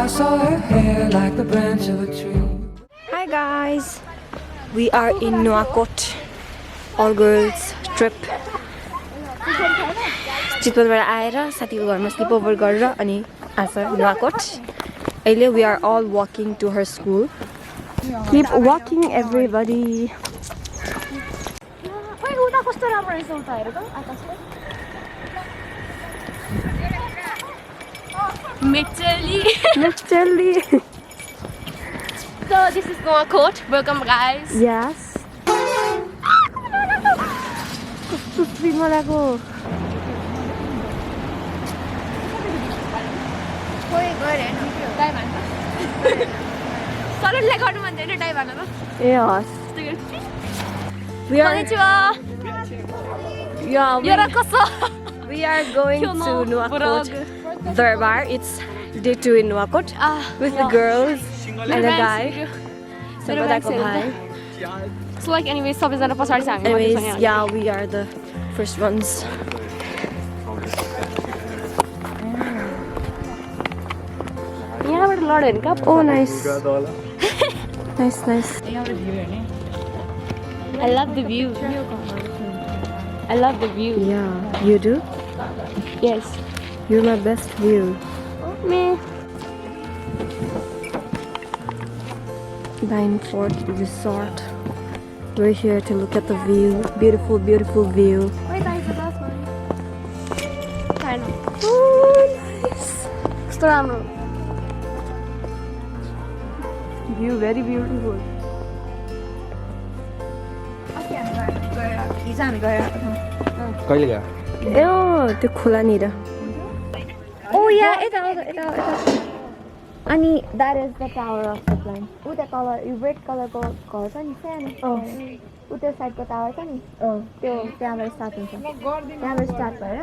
I saw her hair like the branch of a tree. Hi guys, we are in Nuwakot, all girls trip. चितवनबाट आएर साथीको घरमा sleep over गरेर अनि आज नुवाकोट. अहिले we are all walking to her school. Keep walking everybody. ओइ उता कस्तो राम्रो रहेछ उता हेर त आकाशको. Literally. So this is Nuwakot. Welcome guys. Yes. कस्तो स्पिड मलाई खोइ गरे नि टाइम हान्छ. सलटले गर्नु मन छैन टाइम हाल्न त. ए हस्. We are we are going to Nuwakot Darbar. It's day 2 in Nuwakot with the girls and the guy. Sampradaको भाइ. So like anyways सबैजना पछाडी छ हामी. Anyways, yeah, we are the first ones. यहाँबाट लड्यो नि का. Oh, nice. Nice. I love the view. I love the view. Yeah, you do? Yes. You're my best view. Me. Dine Fort Resort. We're here to look at the view. Beautiful, beautiful view. Wait, I forgot one. Oh, nice. कस्तो राम्रो. View very beautiful. कहिले गयो? ए त्यो खोलानिर. Oh yeah, यता. अनि that is the tower of the plane. उता तल यो रेड कलरको घर छ नि सानो. उता साइडको टावर छ नि. त्यो त्यहाँबाट स्टार्ट हुन्छ. त्यहाँबाट स्टार्ट भएर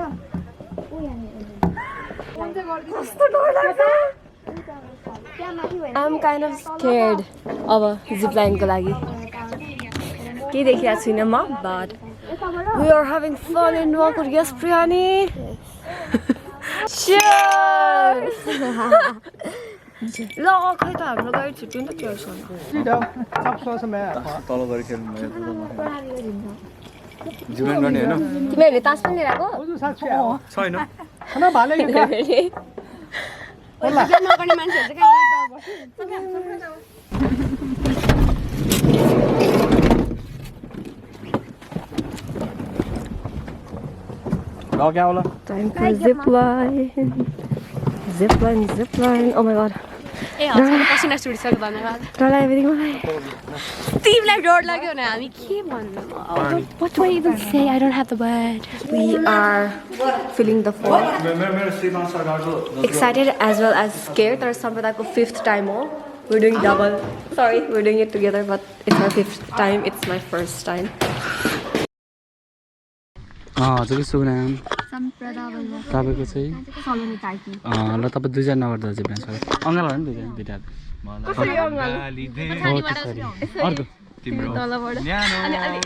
I'm kind of scared अब zipline को लागि. के देखिरहेको छैन म, but we are having fun in Nuwakot. Yes, Priyani. Cheers. ल खै त हाम्रो गाडी छुट्यो नि त चर्चसँग. तल गएर खेल्नु भयो. जुन गर्ने हैन. तिमीहरूले तास पनि लिएर आएको? छैन. नगर्ने मान्छेहरू चाहिँ कहाँ Time for zipline. Oh my god. ए हजुर पसिना छुटिसक्यो धन्यवाद. Rala everything मलाई. तिमीलाई डर लाग्यो भने हामी के भन्नु? What do I even say? I don't have the word. We are feeling the fall. Excited as well as scared. There's Sampradaको 5th time. We're doing double. Sorry, we're doing it together, but it's our 5th time. It's my first time. हजुर शुभ नाम Samprada भन्नु. तपाईको चाहिँ सलोनी कार्की. ल तपाईँ दुईजना नगर्दा चाहिँ भ्यान्छ अङ्गल हो नि दुईटा कसरी अङ्गल? अर्को तिम्रो तलबाट. अनि अलि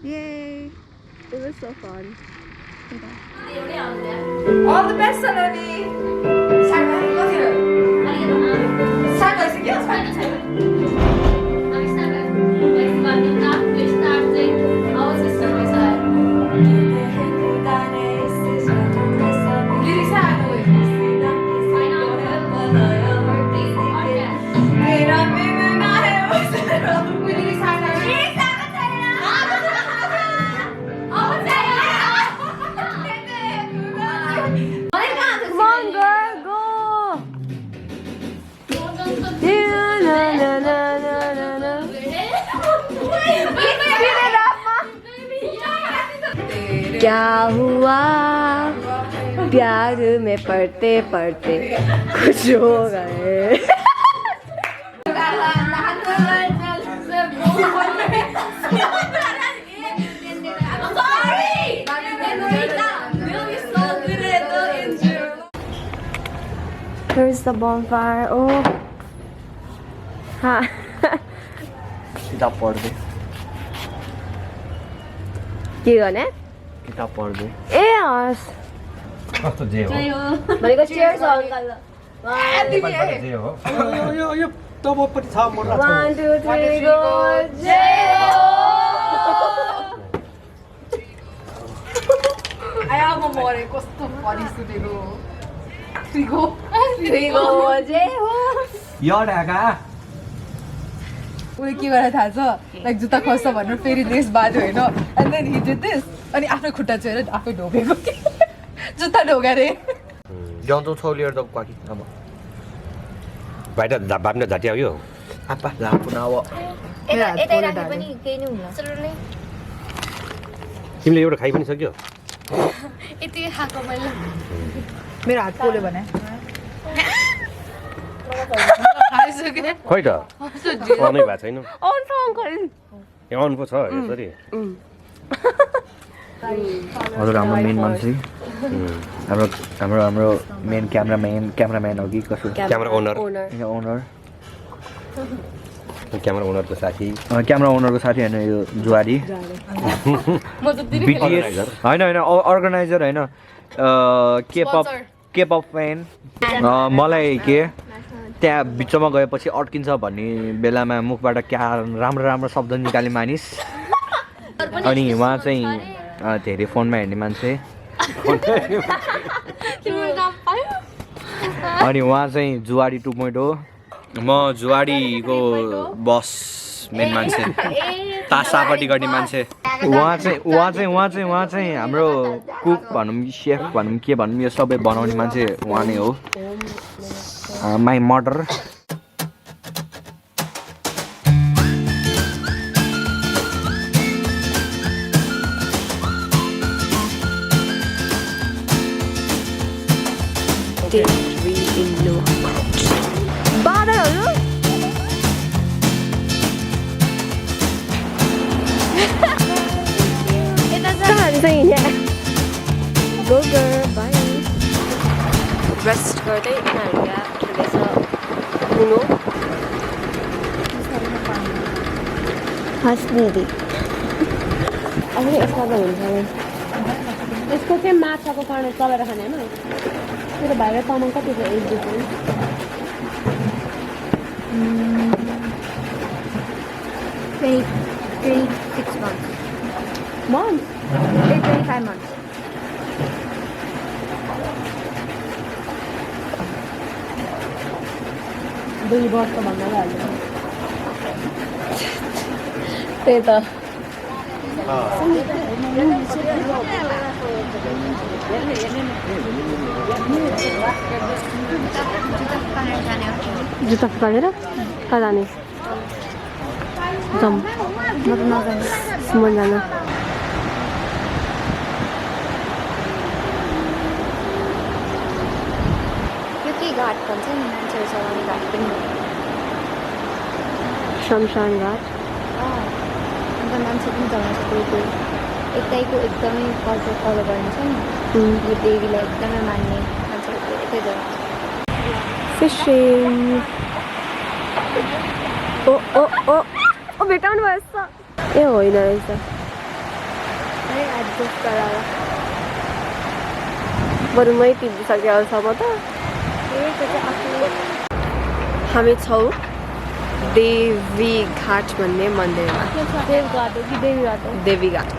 Yay! It was so fun. All the best, Saloni. Mira, क्या हुआ प्यार में पढ़ते पढ़ते कुछ हो गए Here's the bonfire. Oh. Ha. किताब पढ्दै के गर्ने किताब पढ्दै ए हस् कस्तो जे हो भनेको चेयर छ अङ्कल जे हो यो तब पनि छ म 1 2 3 गो जय हो आया म मरे कस्तो फनी सुनेको त्रिगो जय हो यो ढाका उले के गरेर थाहा छ लाइक जुत्ता खस्छ भनेर फेरि लेस बाँध्यो होइन and then he did this अनि आफ्नो खुट्टा चोएर आफै ढोगेको जुत्ता ढोगा रे जाउँछौ छौलिएर त क्वाकी अब बाहिर बाप्ने झाटी आयो आपा लापुन अब यतै राखे पनि केही नै हुन्न तिमीले एउटा खाइ पनि सक्यो यति खाएको मैले मेरो हात पोल्यो भने खै त अनै भएको छैन आउँछ अङ्कल यहाँ आउनु पो छ यसरी हजुर हाम्रो मेन मान्छे हाम्रो हाम्रो हाम्रो मेन क्यामराम्यान हो कि कसो क्यामेरा ओनर क्यामेरा ओनरको साथी क्यामेरा ओनरको साथी होइन यो जुवारी बिटिएस होइन होइन अर्गनाइजर होइन केपअप फ्यान मलाई के त्यहाँ बिचमा गएपछि अड्किन्छ भन्ने बेलामा मुखबाट क्या राम्रो राम्रो शब्द निकाल्ने मानिस अनि उहाँ चाहिँ धेरै फोनमा हेर्ने मान्छे अनि उहाँ चाहिँ जुवाडी 2.0 म जुवाडीको बस मेन मान्छे तासापट्टि गर्ने मान्छे उहाँ चाहिँ हाम्रो कुक भनौँ सेफ भनौँ के भनौँ यो सबै बनाउने मान्छे उहाँ नै हो माई मर्डर बादलहरू रेस्ट गर्दै यिनीहरू यहाँ खेलेछ उनो दिदी अब यसमा त हुन्छ यसको चाहिँ माछाको काँडो चलाएर खाने होइन मेरो भाइ र तामाङ कति छ एज डिफ्रेन्स months 25 months दुई वर्ष भन्दा हाल्यो त्यही त जुत्ता फुकालेर कहाँ जाने जाउँ म त नजाने मन जान घाट भन्छ नि मान्छेहरू चलाउने घाट पनि हो शमशान घाट अन्त मान्छे पनि चलाउँछ कोही एकताईको एकदमै कल्चर फलो गर्ने छ नि यो देवीलाई एकदमै मान्ने मान्छेहरू यतै चलाउँछ फिसिङ ओ भेटाउनु भएछ ए होइन रहेछ एडजस्ट गराएर बरु मै टिपिसकेँ अहिलेसम्म त हामी छौँ देवी घाट भन्ने मन्दिरमा देवी घाट